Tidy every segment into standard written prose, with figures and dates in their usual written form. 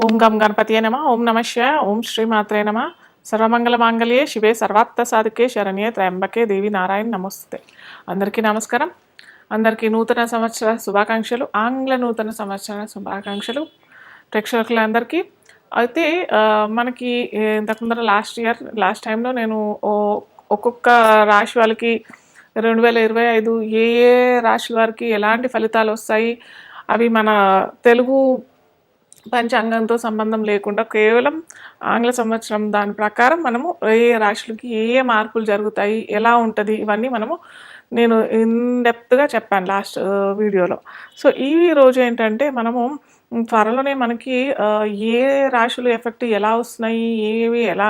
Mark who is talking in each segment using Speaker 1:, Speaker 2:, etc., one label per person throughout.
Speaker 1: ఓం గం గణపతియే నమ ఓం నమ శివాయ ఓం శ్రీ మాత్రే నమ సర్వమంగళ మాంగళ్యే శివే సర్వార్థ సాధికే శరణ్యే త్రయంబకే దేవి నారాయణ నమస్తే. అందరికీ నమస్కారం. అందరికీ నూతన సంవత్సర శుభాకాంక్షలు, ఆంగ్ల నూతన సంవత్సర శుభాకాంక్షలు ప్రేక్షకులందరికీ. అయితే మనకి ఇంతకు ముందర లాస్ట్ టైంలో నేను ఒక్కొక్క రాశి వాళ్ళకి 2025 ఏ ఏ రాశుల వారికి ఎలాంటి ఫలితాలు వస్తాయి, అవి మన తెలుగు పంచాంగంతో సంబంధం లేకుండా కేవలం ఆంగ్ల సంవత్సరం దాని ప్రకారం మనము ఏ రాశులకి ఏ ఏ మార్పులు జరుగుతాయి, ఎలా ఉంటుంది, ఇవన్నీ నేను ఇన్డెప్త్గా చెప్పాను లాస్ట్ వీడియోలో. సో ఈ రోజు ఏంటంటే మనము త్వరలోనే మనకి ఏ రాశులు ఎఫెక్ట్ ఎలా వస్తున్నాయి, ఏవి ఎలా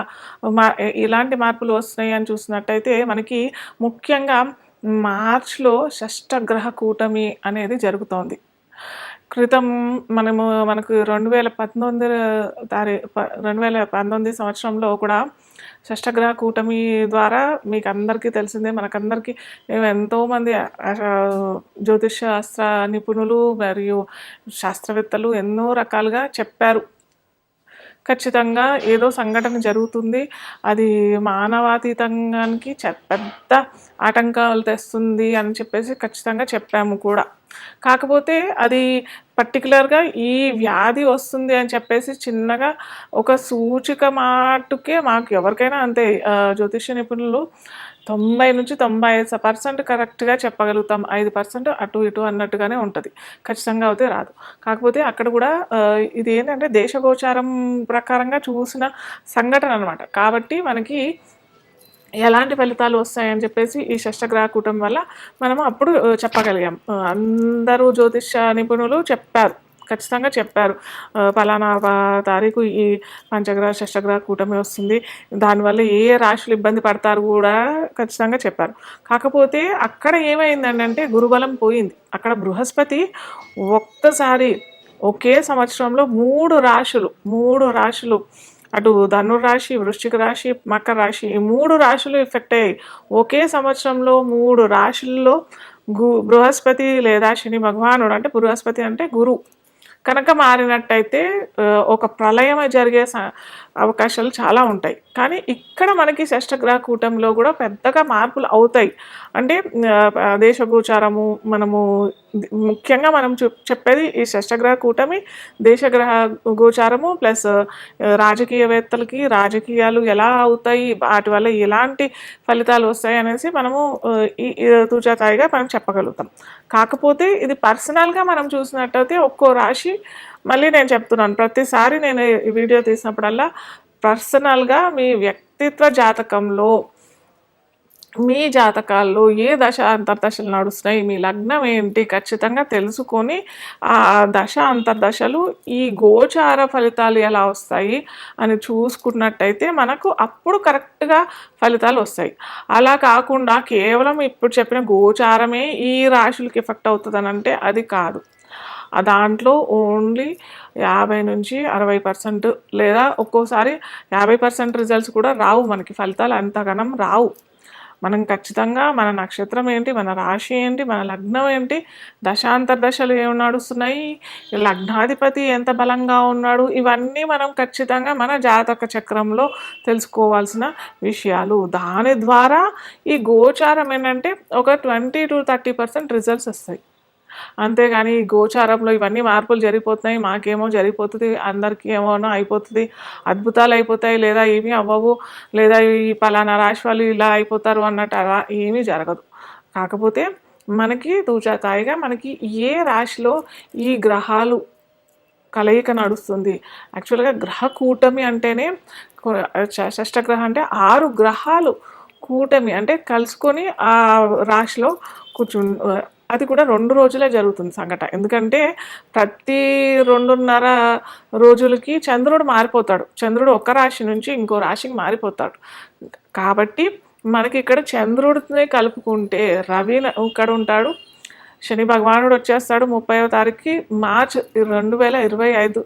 Speaker 1: ఎలాంటి మార్పులు వస్తున్నాయి అని చూసినట్టయితే మనకి ముఖ్యంగా మార్చ్లో షష్టగ్రహ కూటమి అనేది జరుగుతోంది. క్రితం మనకు 2019 సంవత్సరంలో కూడా షష్టగ్రహ కూటమి ద్వారా మీకు అందరికీ తెలిసిందే. మనకందరికీ ఎంతోమంది జ్యోతిష్ శాస్త్ర నిపుణులు మరియు శాస్త్రవేత్తలు ఎన్నో రకాలుగా చెప్పారు, ఖచ్చితంగా ఏదో సంఘటన జరుగుతుంది, అది మానవాతీతానికి పెద్ద ఆటంకాలు తెస్తుంది అని చెప్పేసి ఖచ్చితంగా చెప్పాము కూడా. కాకపోతే అది పర్టికులర్గా ఈ వ్యాధి వస్తుంది అని చెప్పేసి చిన్నగా ఒక సూచిక మాటుకే మాకు ఎవరికైనా అంతే, జ్యోతిష నిపుణులు 90-95% కరెక్ట్గా చెప్పగలుగుతాం, 5% అటు ఇటు అన్నట్టుగానే ఉంటుంది, ఖచ్చితంగా అయితే రాదు. కాకపోతే అక్కడ కూడా ఇది ఏంటంటే దేశగోచారం ప్రకారంగా చూసిన సంఘటన అనమాట. కాబట్టి మనకి ఎలాంటి ఫలితాలు వస్తాయని చెప్పేసి ఈ షష్టగ్రహ కూటమి వల్ల మనము అప్పుడు చెప్పగలిగాం. అందరూ జ్యోతిష నిపుణులు చెప్పారు, ఖచ్చితంగా చెప్పారు, ఫలానా తారీఖు ఈ పంచగ్రహ షష్టగ్రహ కూటమి వస్తుంది, దానివల్ల ఏ రాశులు ఇబ్బంది పడతారు కూడా ఖచ్చితంగా చెప్పారు. కాకపోతే అక్కడ ఏమైందంటే గురుబలం పోయింది. అక్కడ బృహస్పతి ఒక్కసారి ఒకే సంవత్సరంలో మూడు రాశులు అటు ధనుర్రాశి, వృశ్చిక రాశి, మకర రాశి, ఈ 3 రాశులు ఎఫెక్ట్ అయ్యాయి. ఒకే సంవత్సరంలో 3 రాశుల్లో బృహస్పతి లేదా శని భగవానుడు, అంటే బృహస్పతి అంటే గురు కనుక మారినట్టయితే ఒక ప్రళయం జరిగే అవకాశాలు చాలా ఉంటాయి. కానీ ఇక్కడ మనకి షష్టగ్రహ కూటమిలో కూడా పెద్దగా మార్పులు అవుతాయి. అంటే దేశగోచారము మనము ముఖ్యంగా మనం చెప్పేది ఈ షష్టగ్రహ కూటమి, దేశగ్రహ గోచారము ప్లస్ రాజకీయవేత్తలకి రాజకీయాలు ఎలా అవుతాయి, వాటి వల్ల ఎలాంటి ఫలితాలు వస్తాయి అనేసి మనము ఈ తూచాతాయిగా మనం చెప్పగలుగుతాం. కాకపోతే ఇది పర్సనల్గా మనం చూసినట్టయితే ఒక్కో రాశి, మళ్ళీ నేను చెప్తున్నాను ప్రతిసారి నేను ఈ వీడియో తీసినప్పుడల్లా, పర్సనల్గా మీ వ్యక్తిత్వ జాతకంలో మీ జాతకాల్లో ఏ దశ అంతర్దశలు నడుస్తున్నాయి, మీ లగ్నం ఏంటి ఖచ్చితంగా తెలుసుకొని ఆ దశ అంతర్దశలు ఈ గోచార ఫలితాలు ఎలా వస్తాయి అని చూసుకున్నట్టయితే మనకు అప్పుడు కరెక్ట్గా ఫలితాలు వస్తాయి. అలా కాకుండా కేవలం ఇప్పుడు చెప్పిన గోచారమే ఈ రాశులకి ఎఫెక్ట్ అవుతుందని అంటే అది కాదు. దాంట్లో ఓన్లీ 50-60% లేదా ఒక్కోసారి 50% రిజల్ట్స్ కూడా రావు, మనకి ఫలితాలు అంతగానం రావు. మనం ఖచ్చితంగా మన నక్షత్రం ఏంటి, మన రాశి ఏంటి, మన లగ్నం ఏంటి, దశాంతర్దశలు ఏమి నడుస్తున్నాయి, లగ్నాధిపతి ఎంత బలంగా ఉన్నాడు, ఇవన్నీ మనం ఖచ్చితంగా మన జాతక చక్రంలో తెలుసుకోవాల్సిన విషయాలు. దాని ద్వారా ఈ గోచారం ఏంటంటే ఒక 20-30% రిజల్ట్స్ వస్తాయి. అంతేగాని ఈ గోచారంలో ఇవన్నీ మార్పులు జరిగిపోతున్నాయి, మాకేమో జరిగిపోతుంది, అందరికీ ఏమోనో అయిపోతుంది, అద్భుతాలు అయిపోతాయి, లేదా ఏమీ అవ్వవు, లేదా ఈ పలానా రాశి వాళ్ళు ఇలా అయిపోతారు అన్నట్టు అలా ఏమీ జరగదు. కాకపోతే మనకి తూచాతాయిగా మనకి ఏ రాశిలో ఈ గ్రహాలు కలయిక నడుస్తుంది. యాక్చువల్గా గ్రహ కూటమి అంటేనే, షష్టగ్రహం అంటే 6 గ్రహాలు కూటమి అంటే కలుసుకొని ఆ రాశిలో అది కూడా 2 రోజులే జరుగుతుంది సంఘటన. ఎందుకంటే ప్రతి 2.5 రోజులకి చంద్రుడు మారిపోతాడు. చంద్రుడు ఒక రాశి నుంచి ఇంకో రాశికి మారిపోతాడు. కాబట్టి మనకి ఇక్కడ చంద్రుడిని కలుపుకుంటే రవి ఇక్కడ ఉంటాడు, శని భగవానుడు వచ్చేస్తాడు 30వ తారీఖుకి, మార్చ్ 2025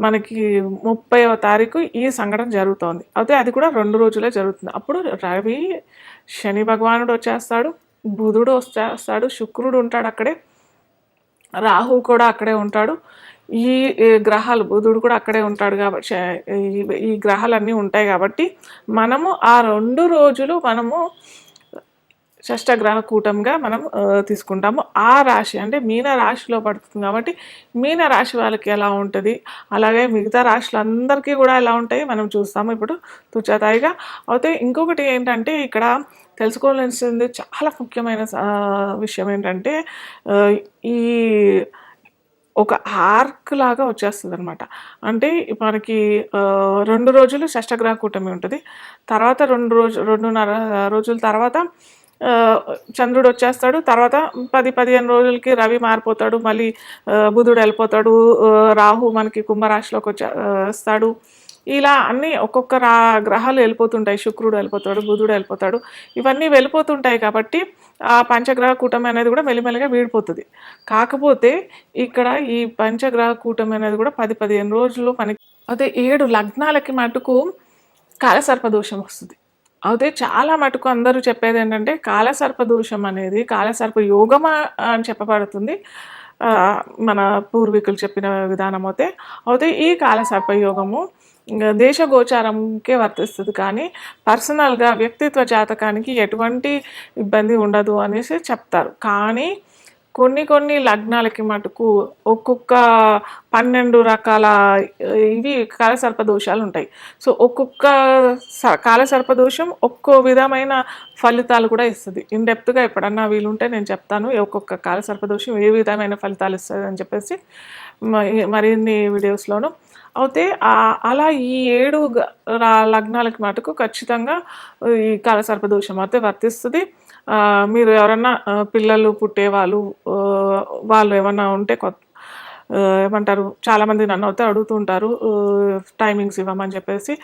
Speaker 1: మనకి 30వ తారీఖు ఈ సంఘటన జరుగుతోంది. అయితే అది కూడా 2 రోజులే జరుగుతుంది. అప్పుడు రవి శని భగవానుడు వచ్చేస్తాడు, బుధుడు వచ్చేస్తాడు, శుక్రుడు ఉంటాడు అక్కడే, రాహు కూడా అక్కడే ఉంటాడు. ఈ గ్రహాలు బుధుడు కూడా అక్కడే ఉంటాడు కాబట్టి ఈ గ్రహాలన్నీ ఉంటాయి కాబట్టి మనము ఆ 2 రోజులు మనము షష్టగ్రహ కూటంగా మనం తీసుకుంటాము. ఆ రాశి అంటే మీన రాశిలో పడుతుంది కాబట్టి మీన రాశి వాళ్ళకి ఎలా ఉంటుంది, అలాగే మిగతా రాశులందరికీ కూడా ఎలా ఉంటాయి మనం చూస్తాము ఇప్పుడు తుచతాయిగా. అయితే ఇంకొకటి ఏంటంటే ఇక్కడ తెలుసుకోవాల్సింది చాలా ముఖ్యమైన విషయం ఏంటంటే ఈ ఒక ఆర్క్ లాగా వచ్చేస్తుందనమాట. అంటే మనకి 2 రోజులు షష్టగ్రహ కూటమి ఉంటుంది. తర్వాత 2.5 రోజుల తర్వాత చంద్రుడు వచ్చేస్తాడు. తర్వాత 10-15 రోజులకి రవి మారిపోతాడు. మళ్ళీ బుధుడు వెళ్ళిపోతాడు. రాహు మనకి కుంభరాశిలోకి వస్తాడు. ఇలా అన్నీ ఒక్కొక్క గ్రహాలు వెళ్ళిపోతుంటాయి. శుక్రుడు వెళ్ళిపోతాడు, బుధుడు వెళ్ళిపోతాడు. ఇవన్నీ వెళ్ళిపోతుంటాయి కాబట్టి ఆ పంచగ్రహ కూటమి అనేది కూడా మెల్లిమెల్లిగా వీడిపోతుంది. కాకపోతే ఇక్కడ ఈ పంచగ్రహ కూటమి అనేది కూడా 10-15 రోజులు మనకి అదే 7 లగ్నాలకి మటుకు కాలసర్పదోషం వస్తుంది. అయితే చాలా మటుకు అందరూ చెప్పేది ఏంటంటే కాలసర్పదోషం అనేది కాలసర్ప యోగమా అని చెప్పబడుతుంది. మన పూర్వీకులు చెప్పిన విధానం అయితే ఈ కాలసర్ప యోగము దేశగోచారంకే వర్తిస్తుంది, కానీ పర్సనల్గా వ్యక్తిత్వ జాతకానికి ఎటువంటి ఇబ్బంది ఉండదు అనేసి చెప్తారు. కానీ కొన్ని లగ్నాలకి మటుకు ఒక్కొక్క 12 రకాల ఇవి కాలసర్పదోషాలు ఉంటాయి. సో ఒక్కొక్క కాలసర్పదోషం ఒక్కో విధమైన ఫలితాలు కూడా ఇస్తుంది. ఇన్డెప్త్గా ఎప్పుడన్నా వీలుంటే నేను చెప్తాను ఒక్కొక్క కాలసర్పదోషం ఏ విధమైన ఫలితాలు ఇస్తుంది అని చెప్పేసి మరిన్ని వీడియోస్లోను. అయితే అలా ఈ 7 లగ్నాలకి మటుకు ఖచ్చితంగా ఈ కాలసర్పదోషం అయితే వర్తిస్తుంది. మీరు ఎవరన్నా పిల్లలు పుట్టేవాళ్ళు వాళ్ళు ఏమన్నా ఉంటే ఏమంటారు, చాలామంది నన్ను అయితే అడుగుతుంటారు టైమింగ్స్ ఇవ్వమని చెప్పేసి.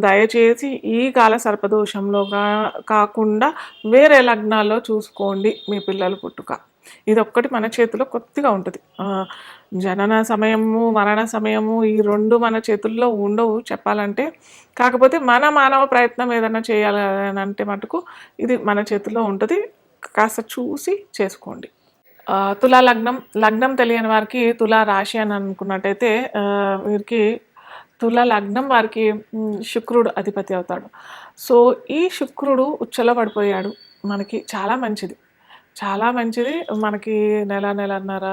Speaker 1: దయచేసి ఈ కాలసర్పదోషంలో కాకుండా వేరే లగ్నాల్లో చూసుకోండి మీ పిల్లలు పుట్టుక. ఇదొక్కటి మన చేతిలో కొద్దిగా ఉంటుంది. జనన సమయము, మరణ సమయము ఈ 2 మన చేతుల్లో ఉండవు చెప్పాలంటే. కాకపోతే మన మానవ ప్రయత్నం ఏదైనా చేయాలని అంటే మటుకు ఇది మన చేతుల్లో ఉంటుంది. కాస్త చూసి చేసుకోండి. తులా లగ్నం తెలియని వారికి తులా రాశి అని అనుకున్నట్టయితే వీరికి తులా లగ్నం వారికి శుక్రుడు అధిపతి అవుతాడు. సో ఈ శుక్రుడు ఉచ్చలో పడిపోయాడు మనకి చాలా మంచిది, చాలా మంచిది. మనకి నెలన్నర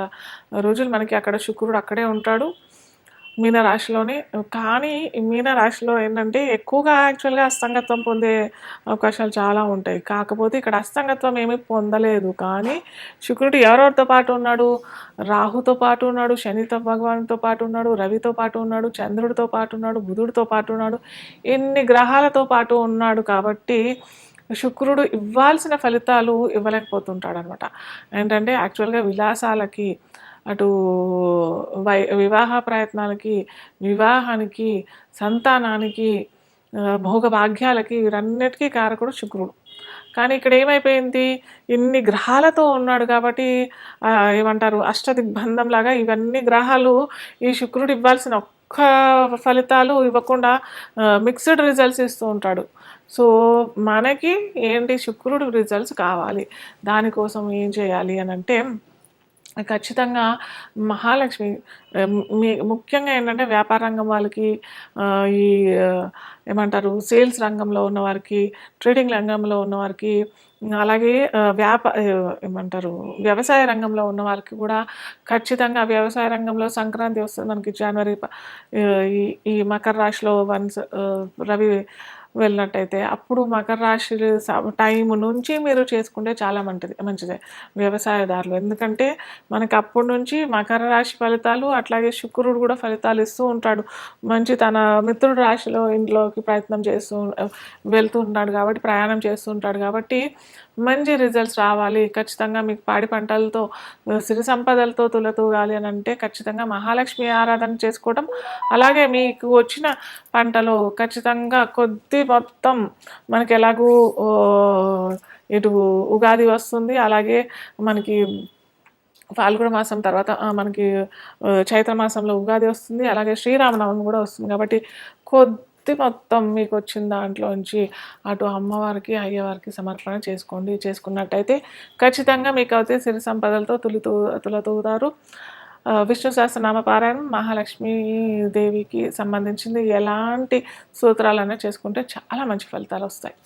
Speaker 1: రోజులు మనకి అక్కడ శుక్రుడు అక్కడే ఉంటాడు మీనరాశిలోనే. కానీ మీనరాశిలో ఏంటంటే ఎక్కువగా యాక్చువల్గా అస్తంగత్వం పొందే అవకాశాలు చాలా ఉంటాయి. కాకపోతే ఇక్కడ అస్తంగత్వం ఏమీ పొందలేదు, కానీ శుక్రుడు ఎవరెవరితో పాటు ఉన్నాడు, రాహుతో పాటు ఉన్నాడు, శనితో భగవానుతో పాటు ఉన్నాడు, రవితో పాటు ఉన్నాడు, చంద్రుడితో పాటు ఉన్నాడు, బుధుడితో పాటు ఉన్నాడు, ఇన్ని గ్రహాలతో పాటు ఉన్నాడు. కాబట్టి శుక్రుడు ఇవ్వాల్సిన ఫలితాలు ఇవ్వలేకపోతుంటాడు అనమాట. ఏంటంటే యాక్చువల్గా విలాసాలకి, అటు వివాహ ప్రయత్నాలకి, వివాహానికి, సంతానానికి, భోగభాగ్యాలకి వీరన్నిటికీ కారకుడు శుక్రుడు. కానీ ఇక్కడ ఏమైపోయింది, ఇన్ని గ్రహాలతో ఉన్నాడు కాబట్టి ఏమంటారు అష్టదిగ్బంధం లాగా ఇవన్నీ గ్రహాలు ఈ శుక్రుడు ఇవ్వాల్సిన ఒక్క ఫలితాలు ఇవ్వకుండా మిక్స్డ్ రిజల్ట్స్ ఇస్తూ ఉంటాడు. సో మనకి ఏంటి శుక్రుడు రిజల్ట్స్ కావాలి, దానికోసం ఏం చేయాలి అని అంటే ఖచ్చితంగా మహాలక్ష్మి ముఖ్యంగా ఏంటంటే వ్యాపార రంగం వాళ్ళకి, ఈ ఏమంటారు సేల్స్ రంగంలో ఉన్నవారికి, ట్రేడింగ్ రంగంలో ఉన్నవారికి, అలాగే ఏమంటారు వ్యవసాయ రంగంలో ఉన్న వారికి కూడా ఖచ్చితంగా వ్యవసాయ రంగంలో సంక్రాంతి వస్తుంది మనకి జనవరి. ఈ మకర రాశిలో రవి వెళ్ళినట్టయితే అప్పుడు మకర రాశి టైం నుంచి మీరు చేసుకుంటే చాలా మంచిదే వ్యవసాయదారులు. ఎందుకంటే మనకి అప్పటి నుంచి మకర రాశి ఫలితాలు, అట్లాగే శుక్రుడు కూడా ఫలితాలు ఇస్తూ ఉంటాడు. మంచి తన మిత్రుడు రాశిలో ఇంట్లోకి ప్రయత్నం వెళ్తుంటాడు కాబట్టి, ప్రయాణం చేస్తుంటాడు కాబట్టి మంచి రిజల్ట్స్ రావాలి. ఖచ్చితంగా మీకు పాడి పంటలతో, సిరి సంపదలతో తులతూగాలి అని అంటే ఖచ్చితంగా మహాలక్ష్మి ఆరాధన చేసుకోవడం, అలాగే మీకు వచ్చిన పంటలో ఖచ్చితంగా మొత్తం మనకి ఎలాగూ ఇటు ఉగాది వస్తుంది, అలాగే మనకి ఫాల్గుణ మాసం తర్వాత మనకి చైత్ర మాసంలో ఉగాది వస్తుంది, అలాగే శ్రీరామనవమి కూడా వస్తుంది. కాబట్టి మొత్తం మీకు వచ్చిన దాంట్లోంచి అటు అమ్మవారికి అయ్యవారికి సమర్పణ చేసుకున్నట్టయితే ఖచ్చితంగా మీకు అయితే సిరి సంపదలతో తులతూగుతారు. విష్ణు సహస్రనామ పారాయణం మహాలక్ష్మీ దేవికి సంబంధించింది ఎలాంటి సూత్రాలన్నా చేసుకుంటే చాలా మంచి ఫలితాలు వస్తాయి.